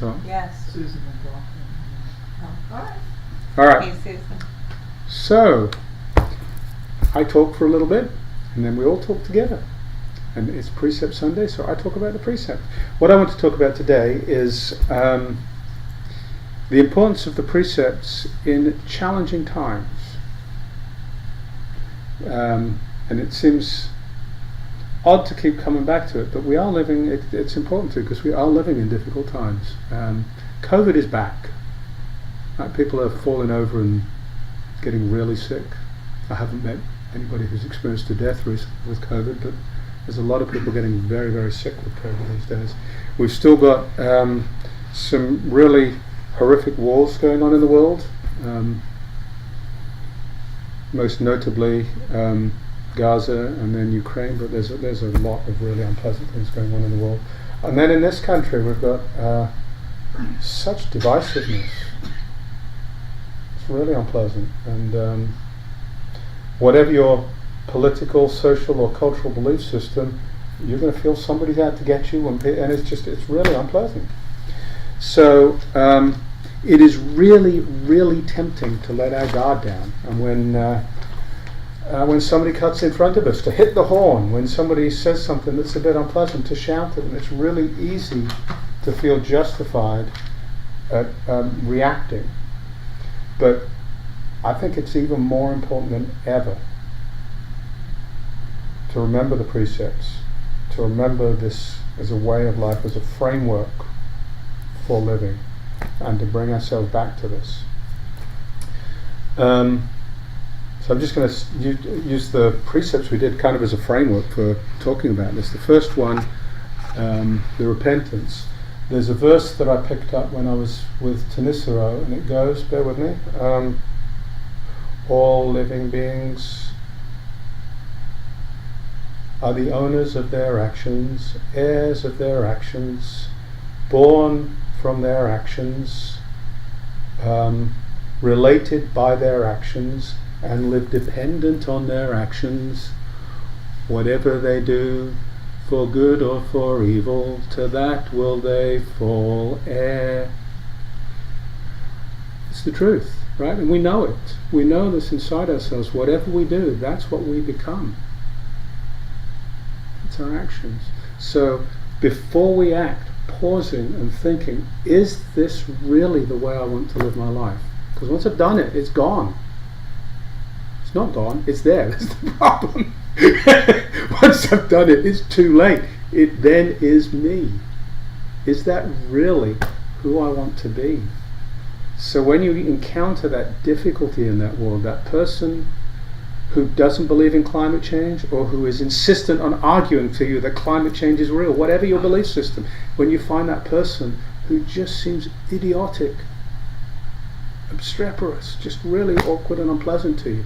start? Yes. Susan McLaughlin. Oh, all right. All right. Okay, Susan. So, I talk for a little bit, and then we all talk together. And it's Precept Sunday, so I talk about the precept. What I want to talk about today is the importance of the precepts in challenging times. And it seems odd to keep coming back to it, but we are living, it's important to, because we are living in difficult times. COVID is back. People are falling over and getting really sick. I haven't met anybody who's experienced a death with COVID, but there's a lot of people getting very, very sick with COVID these days. We've still got some really horrific wars going on in the world. Most notably Gaza and then Ukraine, but there's a lot of really unpleasant things going on in the world. And then in this country we've got such divisiveness. It's really unpleasant. And whatever your political, social or cultural belief system, you're going to feel somebody's out to get you, and it's really unpleasant. So it is really, really tempting to let our guard down, and when somebody cuts in front of us, to hit the horn, when somebody says something that's a bit unpleasant, to shout at them. It's really easy to feel justified at reacting, but I think it's even more important than ever to remember the precepts, to remember this as a way of life, as a framework for living, and to bring ourselves back to this. So I'm just going to use the precepts we did kind of as a framework for talking about this. The first one, the repentance. There's a verse that I picked up when I was with Tanisaro, and it goes, bear with me, all living beings are the owners of their actions, heirs of their actions, born from their actions, related by their actions, and live dependent on their actions. Whatever they do, for good or for evil, to that will they fall heir. It's the truth, right? And we know it. We know this inside ourselves. Whatever we do, that's what we become. It's our actions. So before we act, pausing and thinking, is this really the way I want to live my life? Because once I've done it, it's gone. It's not gone, it's there. That's the problem. Once I've done it, it's too late. It then is me. Is that really who I want to be? So when you encounter that difficulty in that world, that person who doesn't believe in climate change, or who is insistent on arguing to you that climate change is real, whatever your belief system, when you find that person who just seems idiotic, obstreperous, just really awkward and unpleasant to you,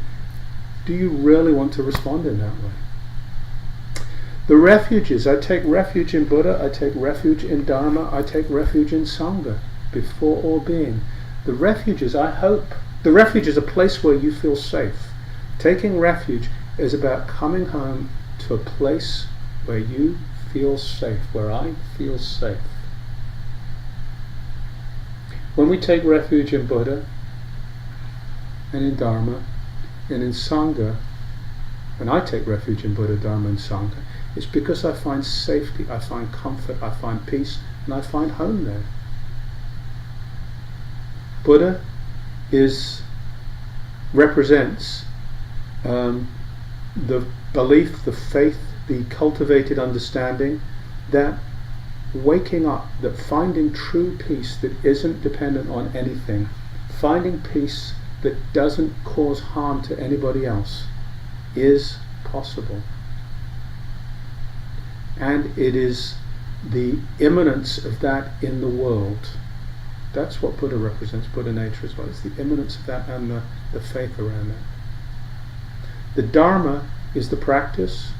do you really want to respond in that way? The refuges, I take refuge in Buddha, I take refuge in Dharma, I take refuge in Sangha, before all being. The refuges, I hope, the refuge is a place where you feel safe. Taking refuge is about coming home to a place where you feel safe, where I feel safe. When we take refuge in Buddha and in Dharma and in Sangha, when I take refuge in Buddha, Dharma and Sangha, it's because I find safety, I find comfort, I find peace, and I find home there. Buddha represents the belief, the faith, the cultivated understanding that waking up, that finding true peace that isn't dependent on anything, finding peace that doesn't cause harm to anybody else, is possible. And it is the immanence of that in the world. That's what Buddha represents, Buddha nature as well. It's the immanence of that and the faith around that. The Dharma is the practice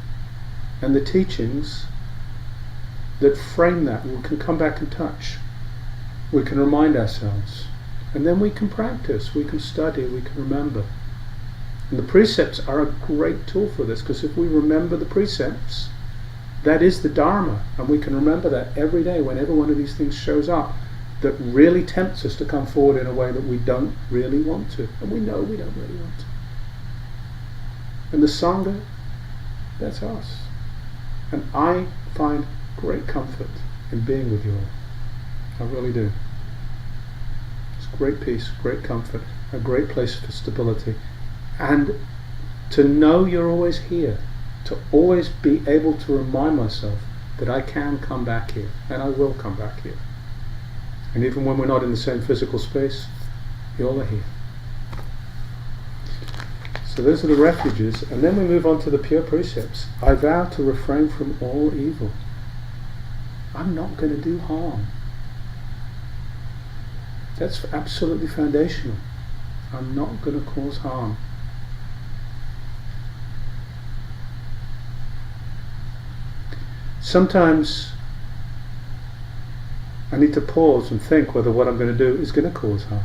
and the teachings that frame that. We can come back and touch. We can remind ourselves. And then we can practice, we can study, we can remember. And the precepts are a great tool for this, because if we remember the precepts, that is the Dharma, and we can remember that every day whenever one of these things shows up. that really tempts us to come forward in a way that we don't really want to, and we know we don't really want to. And the Sangha, that's us. And I find great comfort in being with you all. I really do. It's great peace, great comfort, a great place for stability. And to know you're always here, to always be able to remind myself that I can come back here, and I will come back here. And even when we're not in the same physical space, you all are here. So those are the refuges, and then we move on to the pure precepts. I vow to refrain from all evil. I'm not going to do harm. That's absolutely foundational. I'm not going to cause harm. Sometimes I need to pause and think whether what I'm going to do is going to cause harm.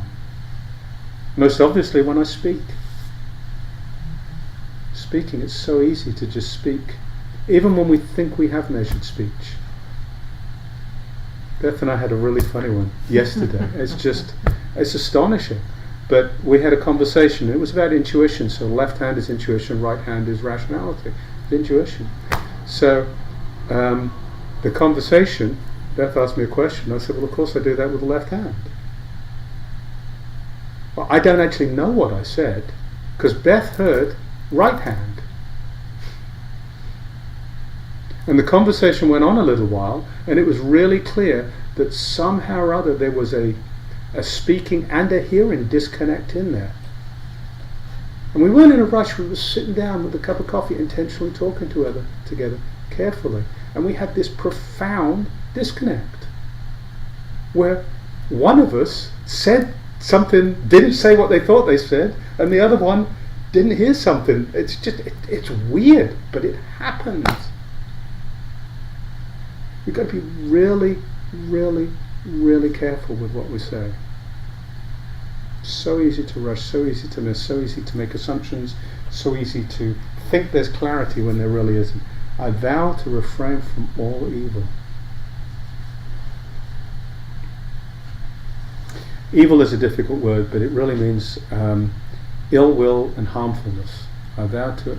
Most obviously when I speak. Speaking, it's so easy to just speak, even when we think we have measured speech. Beth and I had a really funny one yesterday. It's astonishing. But we had a conversation. It was about intuition. So left hand is intuition, right hand is rationality. It's intuition. So the conversation, Beth asked me a question. I said, well, of course I do that with the left hand. Well, I don't actually know what I said, because Beth heard right hand. And the conversation went on a little while, and it was really clear that somehow or other there was a speaking and a hearing disconnect in there. And we weren't in a rush. We were sitting down with a cup of coffee, intentionally talking together carefully. And we had this profound disconnect where one of us said something, didn't say what they thought they said, and the other one didn't hear something. It's just, it's weird, but it happens. We've got to be really, really, really careful with what we say. So easy to rush, so easy to miss, so easy to make assumptions, so easy to think there's clarity when there really isn't. I vow to refrain from all evil. Evil is a difficult word, but it really means ill will and harmfulness. I vow to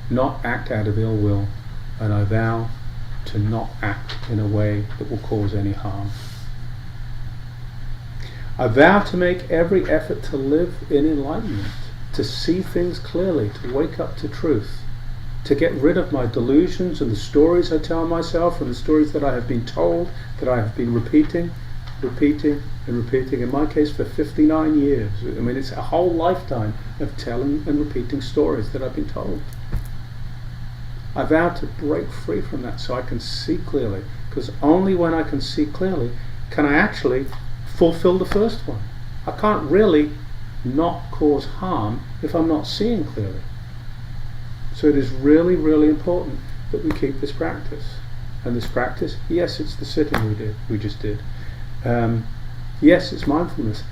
not act out of ill will, and I vow to not act in a way that will cause any harm. I vow to make every effort to live in enlightenment, to see things clearly, to wake up to truth, to get rid of my delusions and the stories I tell myself and the stories that I have been told, that I have been repeating, in my case for 59 years. I mean, it's a whole lifetime of telling and repeating stories that I've been told. I vow to break free from that so I can see clearly, because only when I can see clearly can I actually fulfill the first one. I can't really not cause harm if I'm not seeing clearly. So it is really, really important that we keep this practice. And this practice, yes, it's the sitting we just did. Yes, it's mindfulness.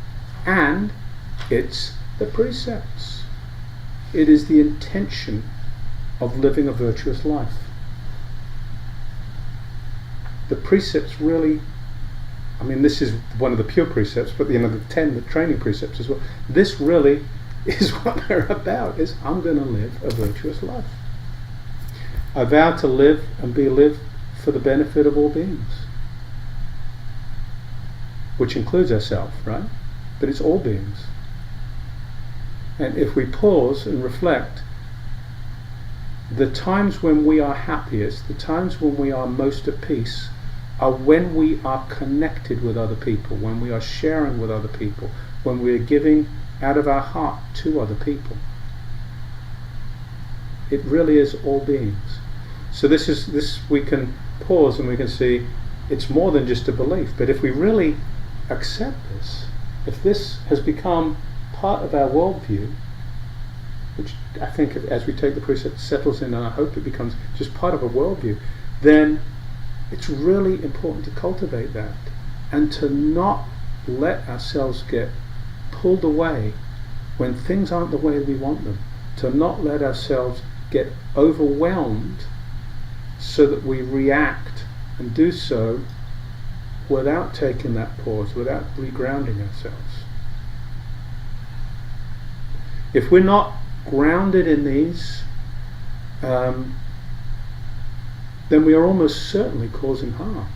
And it's the precepts. It is the intention of living a virtuous life. The precepts really, I mean, this is one of the pure precepts, but the 10, the training precepts as well. This really is what they're about, is I'm going to live a virtuous life. I vow to live and be lived for the benefit of all beings, which includes ourselves, right? But it's all beings. And if we pause and reflect, the times when we are happiest, the times when we are most at peace, are when we are connected with other people, when we are sharing with other people, when we are giving out of our heart to other people. It really is all beings. So this we can pause and we can see it's more than just a belief. But if we really accept this, if this has become part of our worldview, which I think as we take the precept settles in, and I hope it becomes just part of a worldview, then it's really important to cultivate that and to not let ourselves get pulled away when things aren't the way we want them, to not let ourselves get overwhelmed so that we react and do so without taking that pause, without regrounding ourselves. If we're not grounded in these, then we are almost certainly causing harm.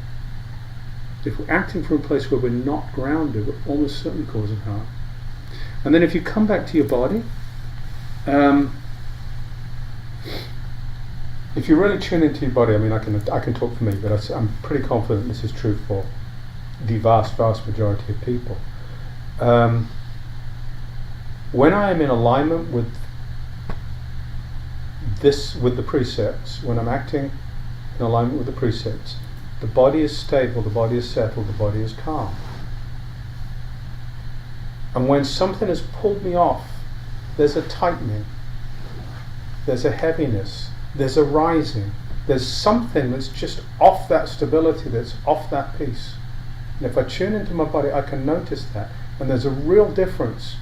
If we're acting from a place where we're not grounded, we're almost certainly causing harm. And then if you come back to your body, if you really tune into your body, I mean, I can talk for me, but I'm pretty confident this is true for the vast majority of people. When I am in alignment with the precepts, when I'm acting in alignment with the precepts, the body is stable, the body is settled, the body is calm. And when something has pulled me off, there's a tightening, there's a heaviness, there's a rising, there's something that's just off that stability, that's off that peace. And if I tune into my body, I can notice that. And there's a real difference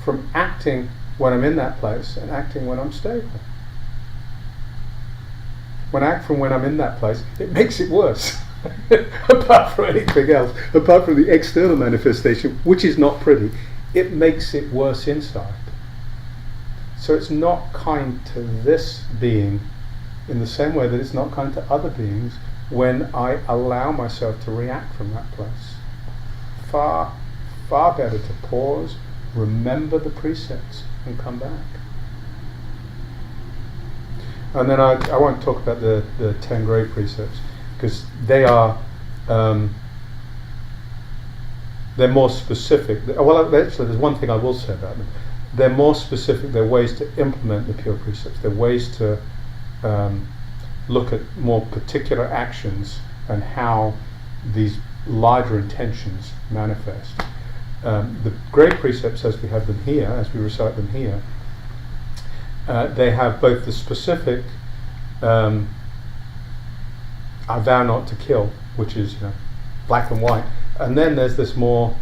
from acting when I'm in that place and acting when I'm stable. When I act from when I'm in that place, it makes it worse. Apart from anything else, apart from the external manifestation, which is not pretty, it makes it worse inside. So it's not kind to this being in the same way that it's not kind to other beings when I allow myself to react from that place. Far, far better to pause, remember the precepts, and come back. And then I won't talk about the 10 great precepts, because they are they're more specific. Well, actually, there's one thing I will say about them. They're more specific. They're ways to implement the pure precepts. They're ways to look at more particular actions and how these larger intentions manifest. The great precepts, as we have them here, as we recite them here, they have both the specific I vow not to kill, which is black and white, and then there's this more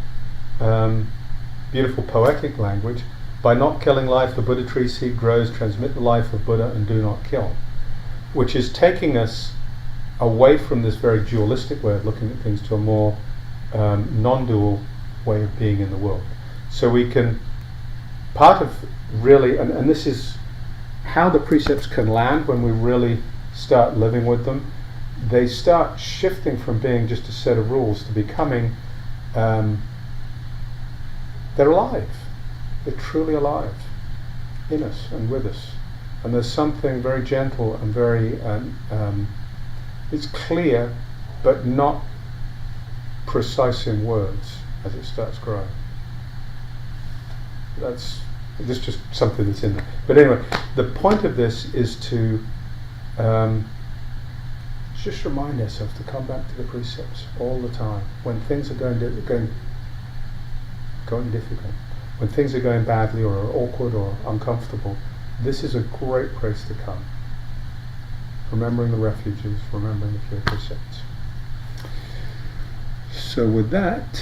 beautiful poetic language. By not killing life, the Buddha tree seed grows. Transmit the life of Buddha and do not kill, which is taking us away from this very dualistic way of looking at things to a more non-dual way of being in the world. So we can, part of really, and this is how the precepts can land when we really start living with them. They start shifting from being just a set of rules to becoming, they're alive. They're truly alive in us and with us. And there's something very gentle and very, it's clear but not precise in words as it starts growing. That's just something that's in there. But anyway, the point of this is to just remind ourselves to come back to the precepts all the time. When things are going difficult, when things are going badly or are awkward or uncomfortable, this is a great place to come. Remembering the refuges, remembering the pure precepts. So with that,